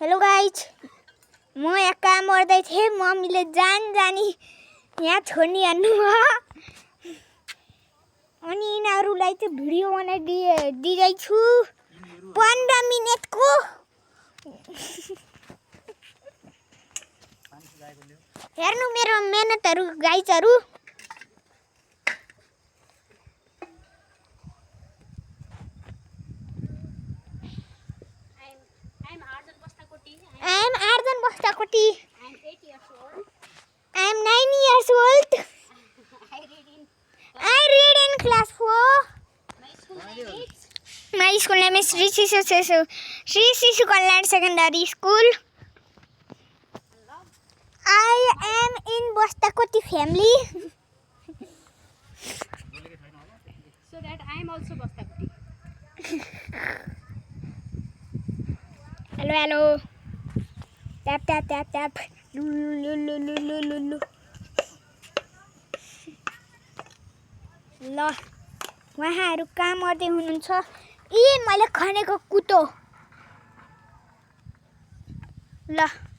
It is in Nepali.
हेलो गाइज, म यहाँ काम गर्दै थिएँ। मम्मीले जानी यहाँ छोड्नु अनि यिनीहरूलाई चाहिँ भिडियो बनाइदिँदैछु 15 मिनेटको। हेर्नु मेरो मेहनतहरू गाइजहरू। I am Arjun Bostakoti. I am 8 years old. I am 9 years old. I read in class 4. My school name is Sri Sishu Kalyan Secondary School. I am in Bostakoti family. So that I am also Bostakoti. Hello. Tap. Lu. ल उहाँहरू काम गर्दै हुनुहुन्छ। मैले खनेको कुतो। ल